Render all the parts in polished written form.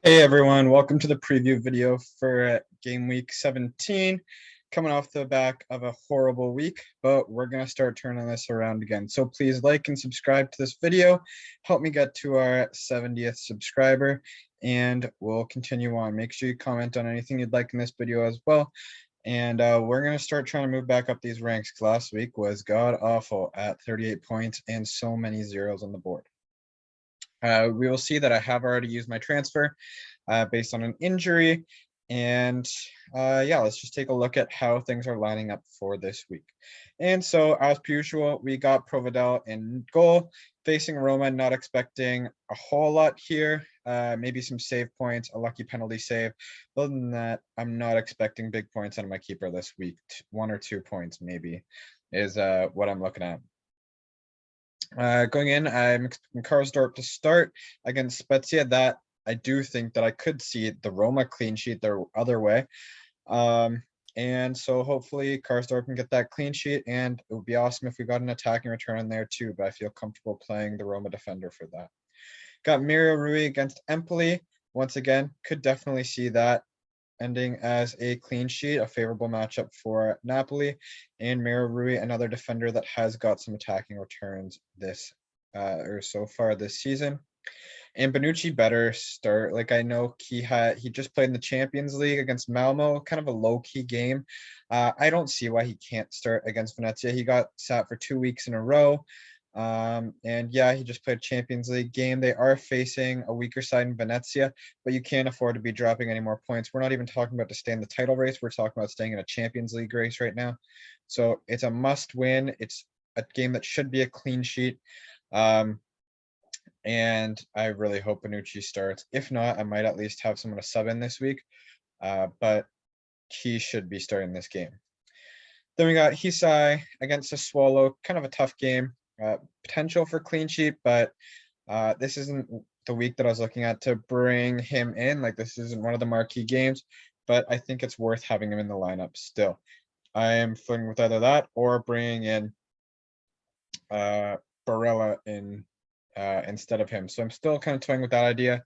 Hey everyone, welcome to the preview video for game week 17. Coming off the back of a horrible week, but we're going to start turning this around again. So please like and subscribe to this video. Help me get to our 70th subscriber, and we'll continue on. Make sure you comment on anything you'd like in this video as well. And we're going to start trying to move back up these ranks, because last week was god awful at 38 points and so many zeros on the board. We will see that I have already used my transfer based on an injury. And yeah, let's just take a look at how things are lining up for this week. And so, as per usual, we got Provedel in goal, facing Roma, not expecting a whole lot here. Maybe some save points, a lucky penalty save. Other than that, I'm not expecting big points out of my keeper this week. 1 or 2 points maybe is what I'm looking at. Going in, I'm expecting Karsdorp to start against Spezia. That I do think that I could see the Roma clean sheet their other way. And so hopefully Karsdorp can get that clean sheet, and it would be awesome if we got an attacking return in there too, but I feel comfortable playing the Roma defender for that. Got Mario Rui against Empoli. Once again, could definitely see that ending as a clean sheet, a favorable matchup for Napoli. And Mario Rui, another defender that has got some attacking returns this or so far this season. And Bonucci better start. Like, I know he just played in the Champions League against Malmo, kind of a low-key game. I don't see why he can't start against Venezia. He got sat for 2 weeks in a row. And yeah, he just played a Champions League game. They are facing a weaker side in Venezia, but you can't afford to be dropping any more points. We're not even talking about to stay in the title race. We're talking about staying in a Champions League race right now. So it's a must win. It's a game that should be a clean sheet. And I really hope Bonucci starts. If not, I might at least have someone to sub in this week. But he should be starting this game. Then we got Hisai against Sassuolo, kind of a tough game. Potential for clean sheet, but this isn't the week that I was looking at to bring him in. Like, this isn't one of the marquee games, but I think it's worth having him in the lineup still. I am flirting with either that or bringing in Barella in instead of him. So I'm still kind of toying with that idea.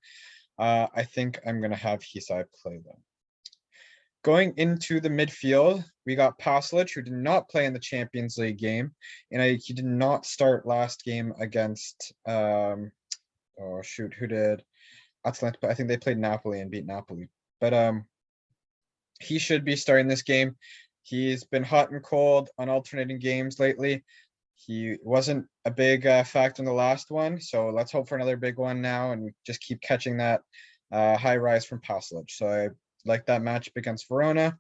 I think I'm going to have Hisai play them. Going into the midfield, we got Pasalic, who did not play in the Champions League game, and he did not start last game against oh shoot, who did? Atalanta. I think they played Napoli and beat Napoli. But he should be starting this game. He's been hot and cold on alternating games lately. He wasn't a big factor in the last one, so let's hope for another big one now, and we just keep catching that high rise from Pasalic. So I like that matchup against Verona.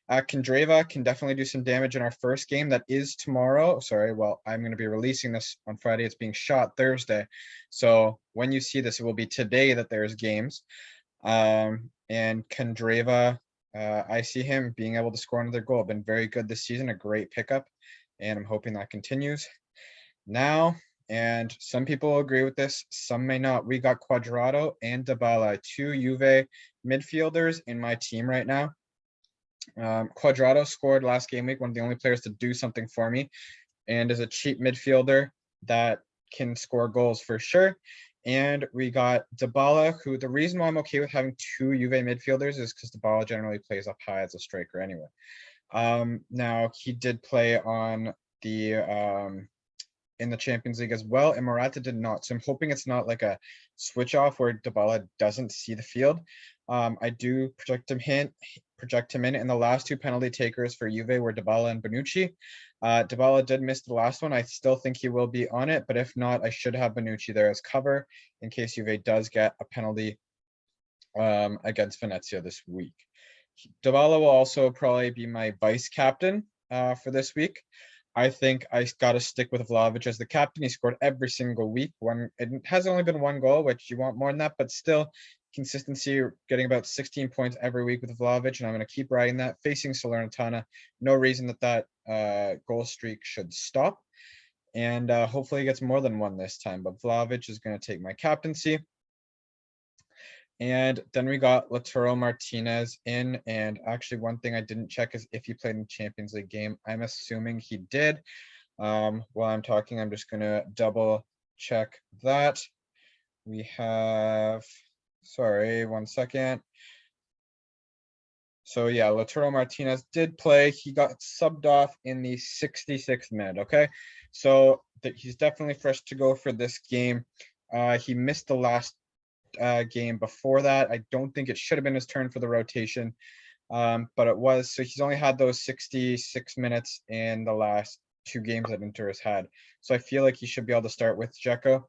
Candreva can definitely do some damage in our first game. That is tomorrow. Sorry, well, I'm going to be releasing this on Friday. It's being shot Thursday. So when you see this, it will be today that there's games. And Candreva, I see him being able to score another goal. Been very good this season, a great pickup, and I'm hoping that continues. Now, and some people agree with this, some may not. We got Quadrado and Dybala, 2 Juve midfielders in my team right now. Quadrado scored last game week, one of the only players to do something for me, and is a cheap midfielder that can score goals for sure. And we got Dybala, who, the reason why I'm okay with having 2 Juve midfielders is because Dybala generally plays up high as a striker anyway. Now, he did play on the in the Champions League as well, and Morata did not. So I'm hoping it's not like a switch off where Dybala doesn't see the field. I do project him in, and the last 2 penalty takers for Juve were Dybala and Bonucci. Dybala did miss the last one. I still think he will be on it, but if not, I should have Bonucci there as cover in case Juve does get a penalty against Venezia this week. Dybala will also probably be my vice captain for this week. I think I got to stick with Vlahovic as the captain. He scored every single week. It has only been 1 goal, which you want more than that, but still consistency, getting about 16 points every week with Vlahovic, and I'm going to keep riding that. Facing Salernitana, no reason that goal streak should stop, and hopefully he gets more than 1 this time, but Vlahovic is going to take my captaincy. And then we got Lautaro Martinez in. And actually, one thing I didn't check is if he played in the Champions League game. I'm assuming he did. While I'm talking, I'm just going to double check that. We have Sorry, 1 second. So yeah, Lautaro Martinez did play. He got subbed off in the 66th minute. Okay, so he's definitely fresh to go for this game. He missed the last game before that. I don't think it should have been his turn for the rotation, but it was. So he's only had those 66 minutes in the last 2 games that Inter has had. So I feel like he should be able to start with Dzeko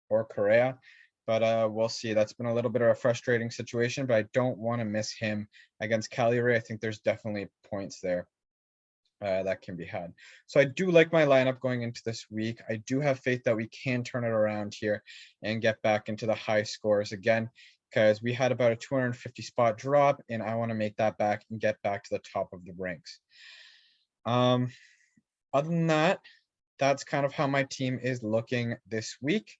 or Correa, but we'll see. That's been a little bit of a frustrating situation, but I don't want to miss him against Cagliari. I think there's definitely points there that can be had. So I do like my lineup going into this week. I do have faith that we can turn it around here and get back into the high scores again, because we had about a 250 spot drop, and I want to make that back and get back to the top of the ranks. Other than that, that's kind of how my team is looking this week.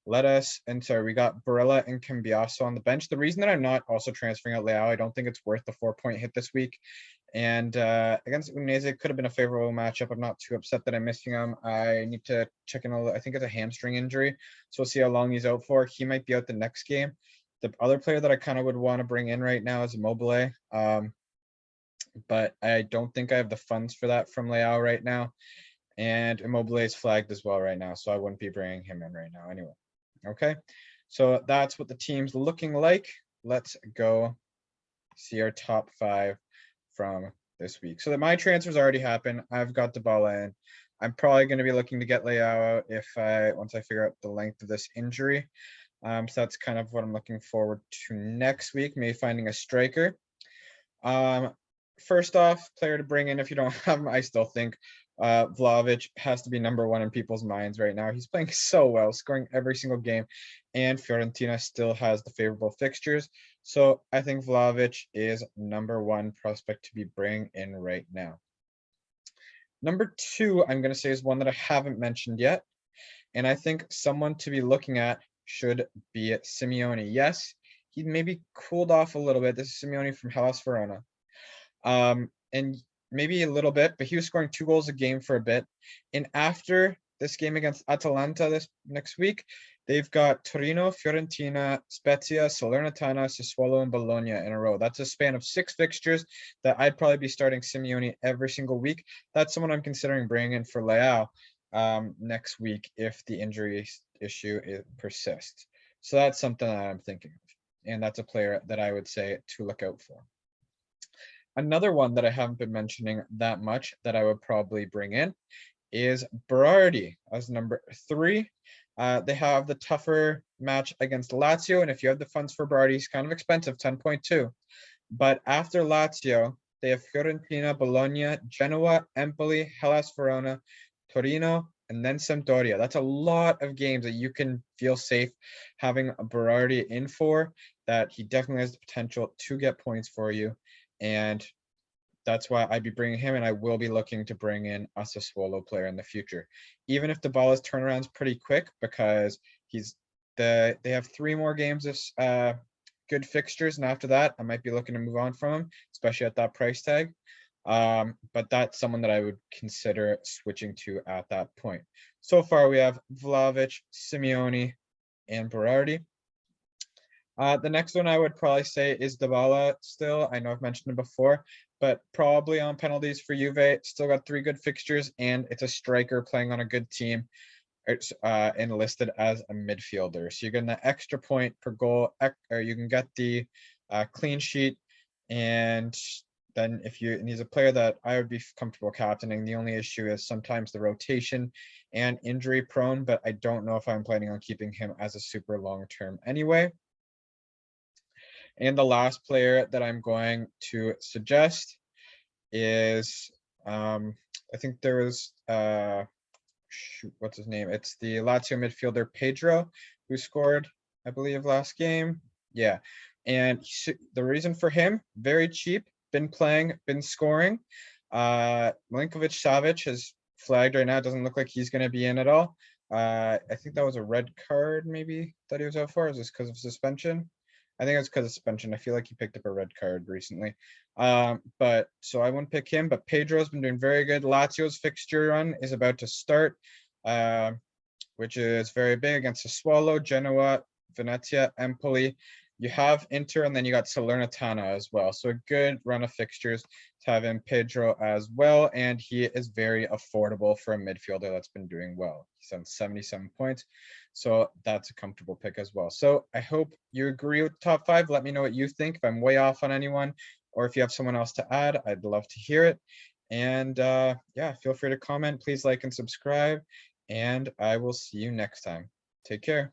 We got Barella and Cambiaso on the bench. The reason that I'm not also transferring out Leao, I don't think it's worth the 4-point hit this week. And against Udinese, it could have been a favorable matchup. I'm not too upset that I'm missing him. I need to check in. I think it's a hamstring injury. So we'll see how long he's out for. He might be out the next game. The other player that I kind of would want to bring in right now is Immobile. But I don't think I have the funds for that from Leao right now. And Immobile is flagged as well right now. So I wouldn't be bringing him in right now anyway. Okay, so that's what the team's looking like. Let's go see our top 5 from this week. So that my transfers already happened. I've got Dybala in. I'm probably going to be looking to get Leao out once I figure out the length of this injury. So that's kind of what I'm looking forward to next week, maybe finding a striker. First off, player to bring in if you don't have him, I still think Vlahovic has to be #1 in people's minds right now. He's playing so well, scoring every single game, and Fiorentina still has the favorable fixtures. So I think Vlahovic is #1 prospect to be bringing in right now. #2, I'm going to say, is one that I haven't mentioned yet, and I think someone to be looking at should be Simeone. Yes, he maybe cooled off a little bit. This is Simeone from Hellas Verona. And maybe a little bit, but he was scoring 2 goals a game for a bit. And after this game against Atalanta this next week, they've got Torino, Fiorentina, Spezia, Salernitana, Sassuolo, and Bologna in a row. That's a span of 6 fixtures that I'd probably be starting Simeone every single week. That's someone I'm considering bringing in for Leao next week if the injury issue persists. So that's something that I'm thinking of. And that's a player that I would say to look out for. Another one that I haven't been mentioning that much that I would probably bring in is Berardi as #3. They have the tougher match against Lazio, and if you have the funds for Berardi, he's kind of expensive, 10.2. But after Lazio, they have Fiorentina, Bologna, Genoa, Empoli, Hellas Verona, Torino, and then Sampdoria. That's a lot of games that you can feel safe having a Berardi in for, that he definitely has the potential to get points for you. And that's why I'd be bringing him, and I will be looking to bring in a Sassuolo player in the future, even if Dybala's turnaround's pretty quick, because they have 3 more games of good fixtures, and after that, I might be looking to move on from him, especially at that price tag. But that's someone that I would consider switching to at that point. So far, we have Vlahovic, Simeone, and Berardi. The next one I would probably say is Dybala still. I know I've mentioned it before, but probably on penalties for Juve. Still got 3 good fixtures, and it's a striker playing on a good team. It's and listed as a midfielder. So you're getting that extra point per goal, or you can get the clean sheet. And then and he's a player that I would be comfortable captaining. The only issue is sometimes the rotation and injury prone, but I don't know if I'm planning on keeping him as a super long term anyway. And the last player that I'm going to suggest is, I think there was, what's his name? It's the Lazio midfielder Pedro, who scored, I believe, last game. Yeah. And the reason for him, very cheap, been playing, been scoring. Milinkovic-Savic has flagged right now. It doesn't look like he's going to be in at all. I think that was a red card maybe that he was out for. Is this because of suspension? I think it's because of suspension. I feel like he picked up a red card recently. But so I wouldn't pick him, but Pedro's been doing very good. Lazio's fixture run is about to start, which is very big against Sassuolo, Genoa, Venezia, Empoli, You have Inter, and then you got Salernitana as well. So a good run of fixtures to have in Pedro as well. And he is very affordable for a midfielder that's been doing well. He's on 77 points. So that's a comfortable pick as well. So I hope you agree with the top 5. Let me know what you think. If I'm way off on anyone, or if you have someone else to add, I'd love to hear it. And yeah, feel free to comment. Please like and subscribe. And I will see you next time. Take care.